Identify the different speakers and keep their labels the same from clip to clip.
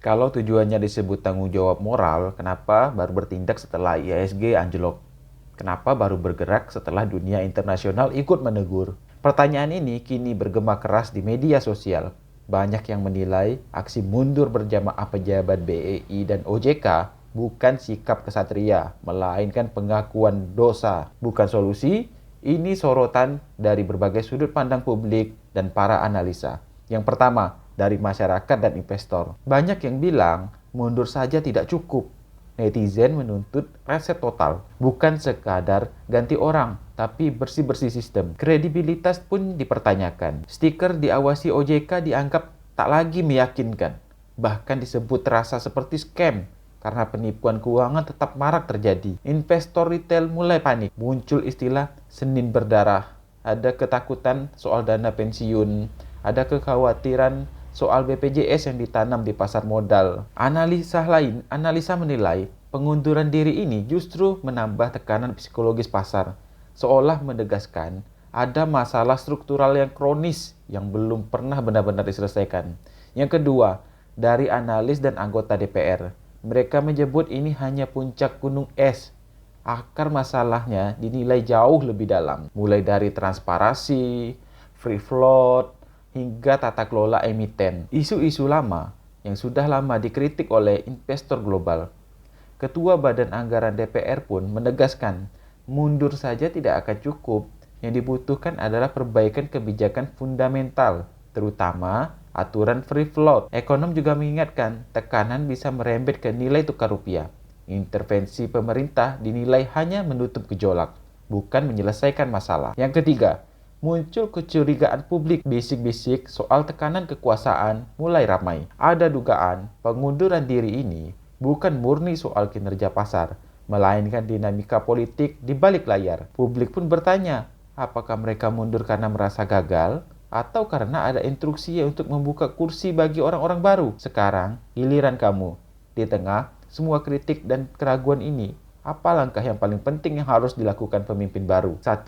Speaker 1: Kalau tujuannya disebut tanggung jawab moral, kenapa baru bertindak setelah IISG anjlok? Kenapa baru bergerak setelah dunia internasional ikut menegur? Pertanyaan ini kini bergema keras di media sosial. Banyak yang menilai aksi mundur berjamaah pejabat BEI dan OJK bukan sikap kesatria, melainkan pengakuan dosa. Bukan solusi, ini sorotan dari berbagai sudut pandang publik dan para analisa. Yang pertama, dari masyarakat dan investor. Banyak yang bilang mundur saja tidak cukup. Netizen menuntut reset total, bukan sekadar ganti orang, tapi bersih-bersih sistem. Kredibilitas pun dipertanyakan. Stiker diawasi OJK dianggap tak lagi meyakinkan, bahkan disebut terasa seperti scam karena penipuan keuangan tetap marak terjadi. Investor retail mulai panik, muncul istilah Senin berdarah. Ada ketakutan soal dana pensiun, ada kekhawatiran soal BPJS yang ditanam di pasar modal. Analisa menilai pengunduran diri ini justru menambah tekanan psikologis pasar, seolah menegaskan ada masalah struktural yang kronis yang belum pernah benar-benar diselesaikan. Yang kedua, dari analis dan anggota DPR, mereka menyebut ini hanya puncak gunung es. Akar masalahnya dinilai jauh lebih dalam, mulai dari transparansi, free float, hingga tata kelola emiten. Isu-isu lama yang sudah lama dikritik oleh investor global. Ketua Badan Anggaran DPR pun menegaskan, mundur saja tidak akan cukup. Yang dibutuhkan adalah perbaikan kebijakan fundamental, terutama aturan free float. Ekonom juga mengingatkan, tekanan bisa merembet ke nilai tukar rupiah. Intervensi pemerintah dinilai hanya menutup gejolak, bukan menyelesaikan masalah. Yang ketiga, muncul kecurigaan publik. Bisik-bisik soal tekanan kekuasaan mulai ramai. Ada dugaan pengunduran diri ini bukan murni soal kinerja pasar, melainkan dinamika politik di balik layar. Publik pun bertanya, apakah mereka mundur karena merasa gagal atau karena ada instruksi untuk membuka kursi bagi orang-orang baru? Sekarang, giliran kamu. Di tengah semua kritik dan keraguan ini, apa langkah yang paling penting yang harus dilakukan pemimpin baru? 1.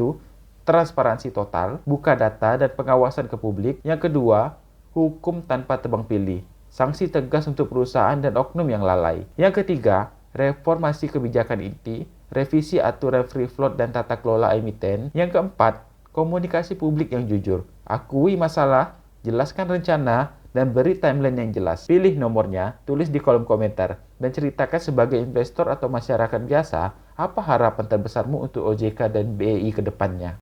Speaker 1: Transparansi total, buka data dan pengawasan ke publik. Yang kedua, hukum tanpa tebang pilih, sanksi tegas untuk perusahaan dan oknum yang lalai. Yang ketiga, reformasi kebijakan inti, revisi aturan free float dan tata kelola emiten. Yang keempat, komunikasi publik yang jujur, akui masalah, jelaskan rencana, dan beri timeline yang jelas. Pilih nomornya, tulis di kolom komentar, dan ceritakan sebagai investor atau masyarakat biasa, apa harapan terbesarmu untuk OJK dan BEI ke depannya.